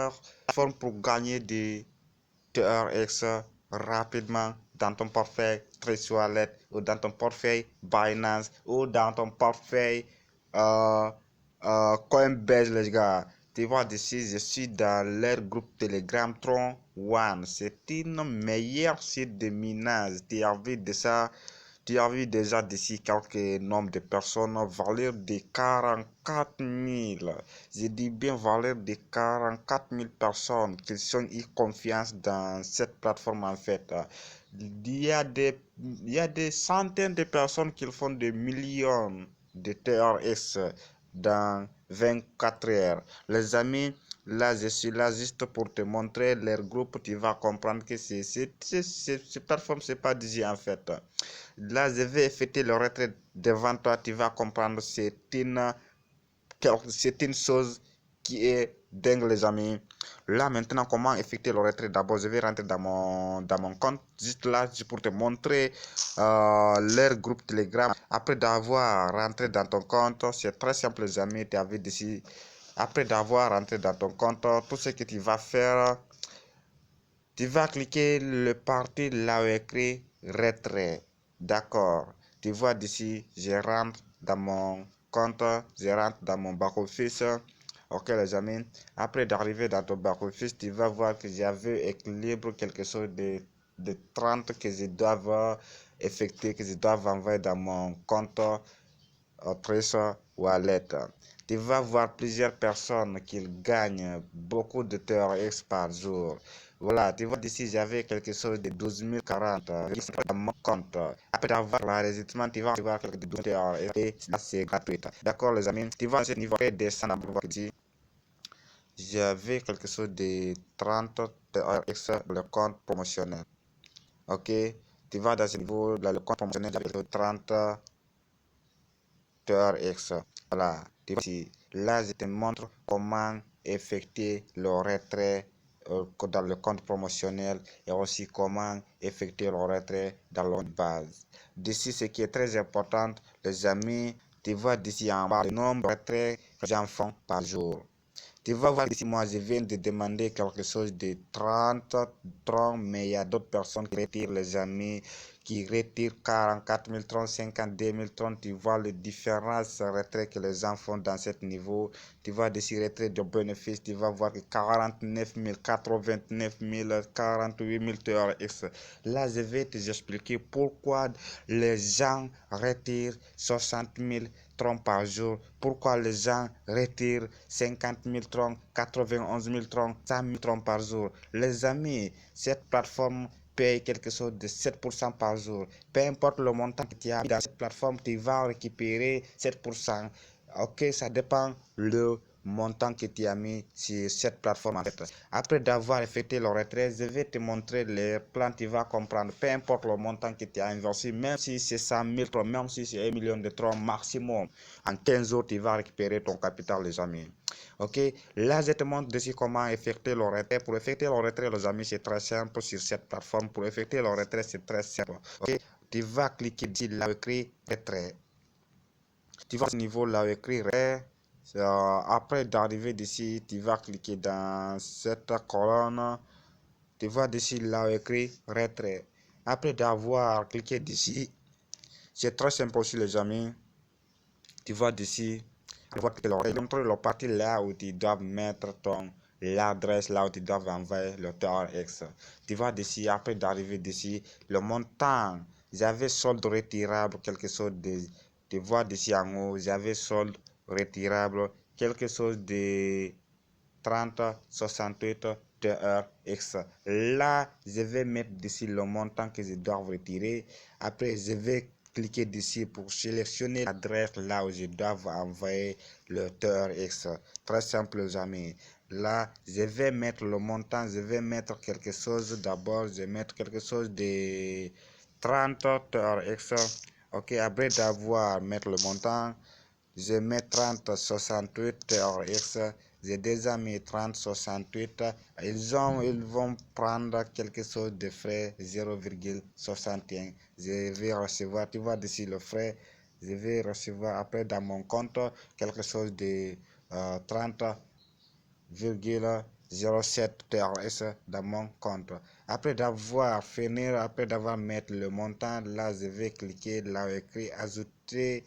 meilleure forme pour gagner des TRX rapidement dans ton portefeuille Trade Wallet ou dans ton portefeuille Binance ou dans ton portefeuille euh, Coinbase, les gars. Tu vois d'ici, je suis dans leur groupe Telegram Tron One. C'est une meilleure site de minage. Tu as vu de ça? Tu as vu déjà d'ici quelques nombres de personnes, valeur de 44 000. Je dis bien valeur de 44 000 personnes qui ont eu confiance dans cette plateforme en fait. Il y a des centaines de personnes qui font des millions de TRS dans 24 heures. Les amis, là, je suis là juste pour te montrer leur groupe. Tu vas comprendre que cette plateforme, c'est pas d'ici en fait. Là, je vais effectuer le retrait devant toi. Tu vas comprendre. C'est une chose qui est dingue, les amis. Là, maintenant, comment effectuer le retrait? D'abord, je vais rentrer dans mon compte. Juste là, pour te montrer leur groupe Telegram. Après d'avoir rentré dans ton compte, c'est très simple, les amis. Tu as vu d'ici. Après d'avoir rentré dans ton compte, tout ce que tu vas faire, tu vas cliquer le parti là où écrit retrait. D'accord. Tu vois d'ici, je rentre dans mon compte, je rentre dans mon back-office. Ok les amis. Après d'arriver dans ton back-office, tu vas voir que j'avais équilibre quelque chose de 30 que je dois effectuer, que je dois envoyer dans mon compte Trésor Wallet. Tu vas voir plusieurs personnes qui gagnent beaucoup de TRX par jour. Voilà, tu vois d'ici, j'avais quelque chose de 12 040 dans mon compte. Après avoir l'enregistrement, tu vas voir quelque chose de 12 TRX et là, c'est gratuit. D'accord, les amis? Tu vas à ce niveau et descendre ici. J'avais quelque chose de 30 TRX dans le compte promotionnel. Ok, tu vas dans ce niveau, dans le compte promotionnel, j'avais 30 TRX. Voilà, tu vois ici. Là, je te montre comment effectuer le retrait dans le compte promotionnel et aussi comment effectuer le retrait dans le compte base. D'ici, ce qui est très important, les amis, tu vois d'ici en bas le nombre de retraits que j'en fais par jour. Tu vas voir ici, moi, je viens de demander quelque chose de 30, mais il y a d'autres personnes qui retirent, les amis, qui retirent 44 000 troncs, 52 000 troncs. Tu vois les différences retraits que les gens font dans ce niveau. Tu vois d'ici retrait de bénéfices, tu vas voir que 49 000, 89 000, 48 000 TRX. Là, je vais t'expliquer pourquoi les gens retirent 60 000 troncs par jour. Pourquoi les gens retirent 50 000 troncs, 91 000 troncs, 100 000 troncs par jour. Les amis, cette plateforme paye quelque chose de 7% par jour. Peu importe le montant que tu as dans cette plateforme, tu vas récupérer 7%. Ok, ça dépend le montant que tu as mis sur cette plateforme en fait. Après d'avoir effectué le retrait, je vais te montrer les plans, tu vas comprendre. Peu importe le montant que tu as investi, même si c'est 100 000 troncs, même si c'est 1 million de troncs maximum, en 15 jours, tu vas récupérer ton capital, les amis. Ok, là je te montre dessus comment effectuer le retrait. Pour effectuer le retrait, les amis, c'est très simple sur cette plateforme. Pour effectuer le retrait, c'est très simple. Ok, tu vas cliquer ici là où écrit retrait. Tu vas au niveau là où écrit retrait. Après d'arriver d'ici, tu vas cliquer dans cette colonne. Tu vas d'ici là où écrit retrait. Après d'avoir cliqué d'ici, c'est très simple aussi, les amis. Tu vas d'ici, tu vois que montre la partie là où tu dois mettre ton l'adresse là où tu dois envoyer le TRX. Tu vas d'ici, après d'arriver d'ici, le montant, j'avais solde retirable, quelque chose de, tu vois d'ici en haut, j'avais solde retirable, quelque chose de 30, 68 TRX. Là, je vais mettre d'ici le montant que je dois retirer. Après, je vais cliquer d'ici pour sélectionner l'adresse là où je dois envoyer le TRX. Très simple, les amis. Là, je vais mettre le montant, je vais mettre quelque chose. D'abord, je vais mettre quelque chose de 30 TRX. Ok, après d'avoir mettre le montant, je mets 30, 68 TRX. J'ai déjà mis 30, 68. Ils vont prendre quelque chose de frais 0,61. Je vais recevoir, tu vois d'ici le frais, je vais recevoir après dans mon compte quelque chose de 30,61. 0,7 TRS dans mon compte. Après d'avoir fini, après d'avoir mis le montant, là je vais cliquer là écrit ajouter.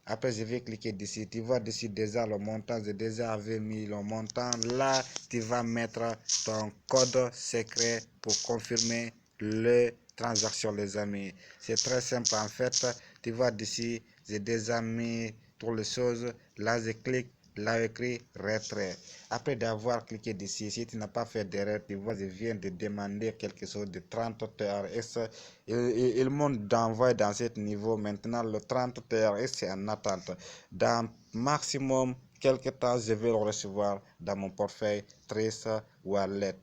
Après, je vais cliquer dessus. Tu vois dessus déjà le montant. J'ai déjà mis le montant. Là, tu vas mettre ton code secret pour confirmer le transaction, les amis. C'est très simple en fait. Tu vois dessus, j'ai déjà mis toutes les choses. Là, je clique. Là, écrit retrait. Après d'avoir cliqué dessus, si tu n'as pas fait d'erreur, tu vois, je viens de demander quelque chose de 30 TRS. Ils m'ont d'envoyer dans ce niveau. Maintenant, le 30 TRS, c'est en attente. Dans maximum quelques temps, je vais le recevoir dans mon portefeuille Trace Wallet.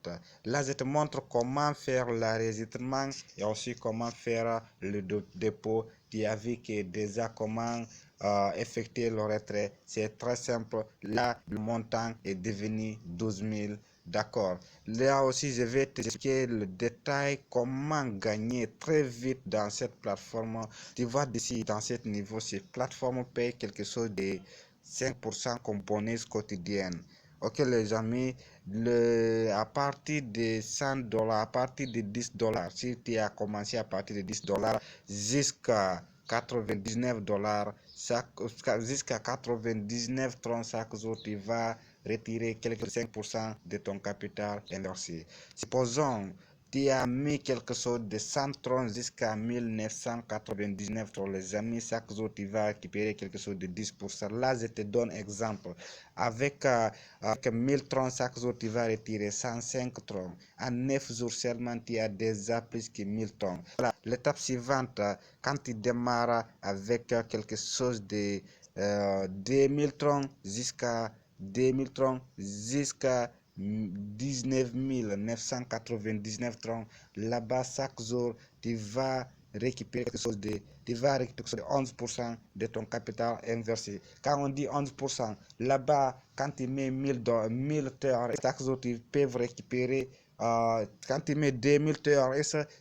Là, je te montre comment faire l'enregistrement et aussi comment faire le dépôt. Tu as vu que déjà comment effectuer le retrait. C'est très simple. Là, le montant est devenu 12 000. D'accord. Là aussi, je vais t'expliquer le détail comment gagner très vite dans cette plateforme. Tu vois d'ici, dans ce niveau, cette plateforme paye quelque chose de 5% comme bonus quotidienne. Ok les amis, à partir de 100 dollars, à partir de 10 dollars, si tu as commencé à partir de 10 dollars jusqu'à 99 dollars, jusqu'à 99 troncs chaque jour, tu vas retirer quelques 5% de ton capital investi. Supposons tu as mis quelque chose de 130 jusqu'à 1999 pour les amis. Chaque jour, tu vas récupérer quelque chose de 10%. Là, je te donne exemple. Avec 1030 chaque jour, tu vas retirer 105 troncs. En 9 jours seulement, tu as déjà plus que 1000 troncs. Voilà. L'étape suivante, quand tu démarres avec quelque chose de 2000 troncs jusqu'à 2000 troncs jusqu'à 19 999 troncs. Là-bas, chaque jour, tu vas récupérer quelque chose de, 11% de ton capital investi. Quand on dit 11%, là-bas, quand tu mets 1000 heures, chaque jour, tu peux récupérer, quand tu mets 2000 heures,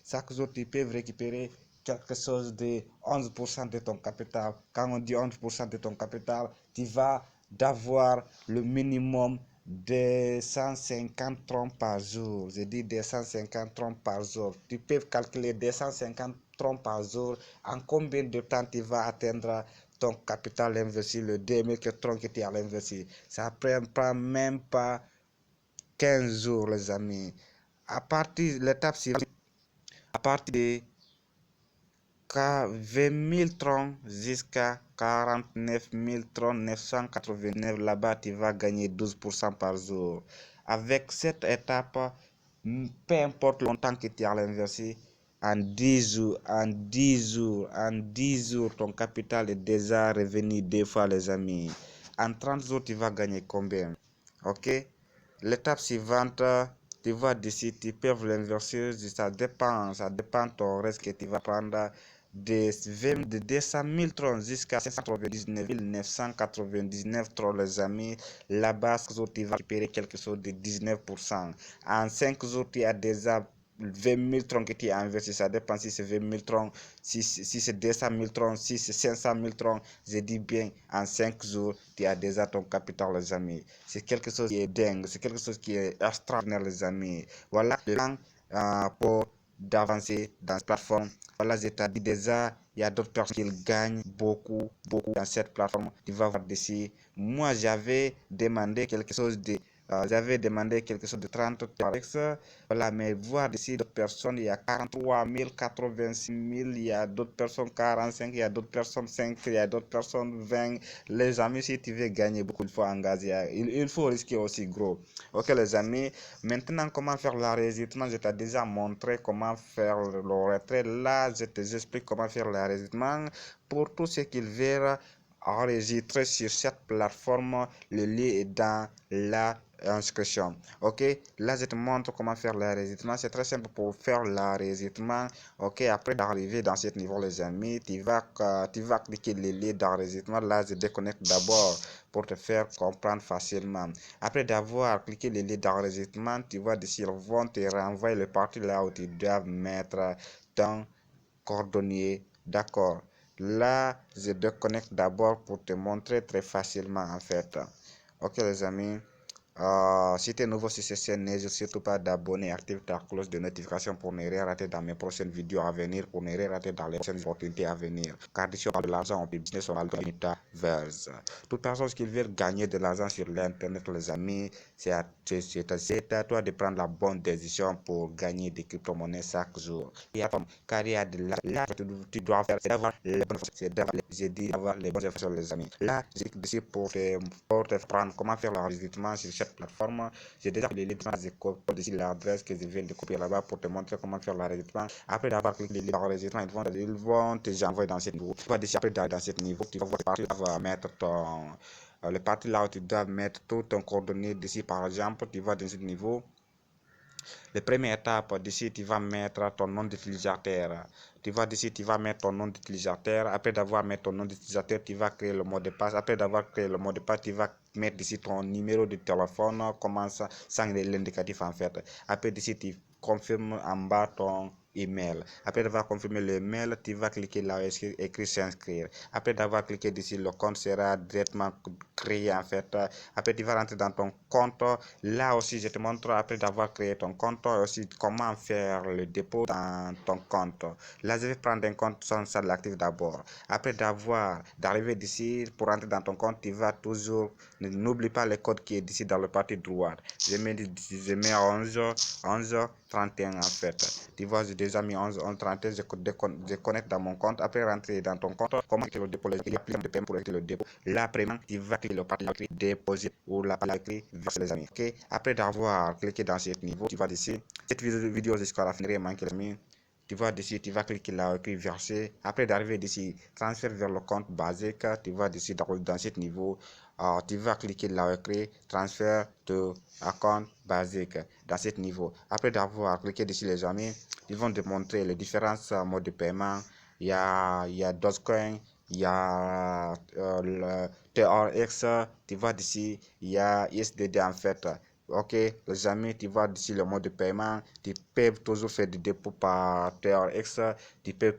chaque jour, tu peux récupérer quelque chose de 11% de ton capital. Quand on dit 11% de ton capital, tu vas d'avoir le minimum de 150 troncs par jour. Je dis 250 troncs par jour. Tu peux calculer 250 troncs par jour. En combien de temps tu vas atteindre ton capital investi, le 2000 troncs que tu as investi. Ça ne prend même pas 15 jours, les amis. À partir de l'étape suivante, à partir de 20 000 troncs jusqu'à 49 000 troncs 989, là-bas tu vas gagner 12% par jour. Avec cette étape, peu importe le temps que tu as investi, en 10 jours, en 10 jours, ton capital est déjà revenu 2 fois, les amis. En 30 jours, tu vas gagner combien? Ok? L'étape suivante, tu vas décider, tu peux l'inverser, ça dépend ton risque que tu vas prendre de 200 000 troncs jusqu'à 599 999 troncs, les amis. Là-bas, tu vas récupérer quelque chose de 19%. En 5 jours, tu as déjà 20 000 troncs que tu as investi, ça dépend si c'est 20 000 troncs, si c'est 200 000 troncs, si c'est 500 000 troncs, je dis bien, en 5 jours, tu as déjà ton capital, les amis. C'est quelque chose qui est dingue, c'est quelque chose qui est extraordinaire, les amis. Voilà le plan pour d'avancer dans cette plateforme. Voilà, je t'ai dit déjà, il y a d'autres personnes qui gagnent beaucoup, beaucoup dans cette plateforme. Tu vas voir dessus. Moi, j'avais demandé quelque chose de 30 TRX. Voilà, mais voir ici d'autres personnes, il y a 43 000, 86 000, il y a d'autres personnes 45, il y a d'autres personnes 5, il y a d'autres personnes 20. Les amis, si tu veux gagner beaucoup, il faut engager. Il faut risquer aussi gros. Ok, les amis. Maintenant, comment faire l'enregistrement? Je t'ai déjà montré comment faire le retrait. Là, je t'explique comment faire l'enregistrement. Pour tous ceux qui veulent enregistrer sur cette plateforme, le lien est dans la inscription. Ok, là je te montre comment faire l'enregistrement. C'est très simple pour faire l'enregistrement. Ok, après d'arriver dans ce niveau, les amis, tu vas cliquer le lien d'enregistrement. Là je déconnecte d'abord pour te faire comprendre facilement. Après d'avoir cliqué le lien d'enregistrement, tu vas dessus, ils vont te renvoyer le parti là où tu dois mettre ton coordonnées. D'accord. Là, je déconnecte d'abord pour te montrer très facilement en fait. Ok les amis. Si tu es nouveau sur cette chaîne, n'hésite surtout pas d'abonner et activer ta cloche de notification pour ne rien rater dans mes prochaines vidéos à venir, pour ne rien rater dans les prochaines opportunités à venir. Car d'ici on parle de l'argent, on peut business, on parle de metaverse. Toute personne qui veut gagner de l'argent sur l'internet, les amis, c'est à toi de prendre la bonne décision pour gagner des crypto-monnaies chaque jour. Car il y a de là, tu dois faire, c'est d'avoir les bonnes d'avoir les bonnes informations, les amis. Là, c'est pour te prendre comment faire l'enregistrement sur cette plateforme. J'ai déjà fait les liens ici l'adresse que je viens de copier là-bas pour te montrer comment faire l'enregistrement. Après d'avoir cliqué l'enregistrement, ils vont te envoyer dans ce niveau. Tu vas déjà dans ce niveau, tu vas mettre ton le parti là où tu dois mettre tout ton coordonnées d'ici par exemple, tu vas dans ce niveau. La première étape, d'ici, tu vas mettre ton nom d'utilisateur. Tu vas d'ici, tu vas mettre ton nom d'utilisateur. Après d'avoir mis ton nom d'utilisateur, tu vas créer le mot de passe. Après d'avoir créé le mot de passe, tu vas mettre ici ton numéro de téléphone, comment ça, sans l'indicatif en fait. Après d'ici, tu confirmes en bas ton email. Après d'avoir confirmé le mail, tu vas cliquer là où écrit s'inscrire. Après d'avoir cliqué d'ici, le compte sera directement créé en fait. Après tu vas rentrer dans ton compte. Là aussi, je te montre après d'avoir créé ton compte aussi comment faire le dépôt dans ton compte. Là, je vais prendre un compte sans ça de l'actif d'abord. Après d'arriver d'ici pour rentrer dans ton compte, tu vas toujours n'oublie pas le code qui est d'ici dans le partie droite. Je mets 11 31 en fait. Tu vois, j'ai déjà mis 11 31. Je connecte dans mon compte. Après rentrer dans ton compte, comment que le dépôt, il y a plein de paiements pour le dépôt. Là, premièrement, tu vas cliquer le parti déposer ou la partie verser les amis. Ok. Après d'avoir cliqué dans ce niveau, tu vas ici. Cette vidéo jusqu'à la fin, manquer les amis. Tu vas dessus, tu vas cliquer là, écrit verser. Après d'arriver d'ici, transfert vers le compte basique. Tu vas dessus dans ce niveau. Tu vas cliquer là, écrit transfert de compte basique dans ce niveau. Après d'avoir cliqué dessus, les amis, ils vont te montrer les différents modes de paiement. Il y a Dogecoin, il y a le TRX, tu vas d'ici, il y a USDT en fait. Ok, les amis, tu vas d'ici le mode de paiement, tu peux toujours faire des dépôts par TRX, tu peux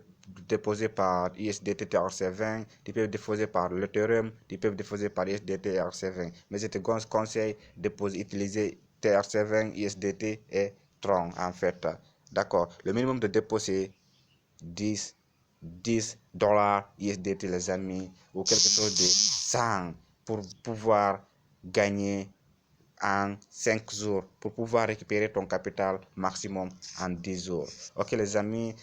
déposer par USDT TRC20, tu peux déposer par l'Ethereum, tu peux déposer par USDT TRC20. Mais je te conseille de utiliser TRC20, USDT et Tron en fait. D'accord, le minimum de dépôt c'est 10 $, USDT les amis, ou quelque chose de 100 pour pouvoir gagner en 5 jours, pour pouvoir récupérer ton capital maximum en 10 jours. Ok les amis,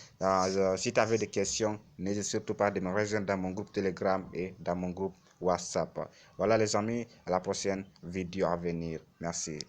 si tu avais des questions, n'hésite surtout pas de me rejoindre dans mon groupe Telegram et dans mon groupe WhatsApp. Voilà les amis, à la prochaine vidéo à venir. Merci.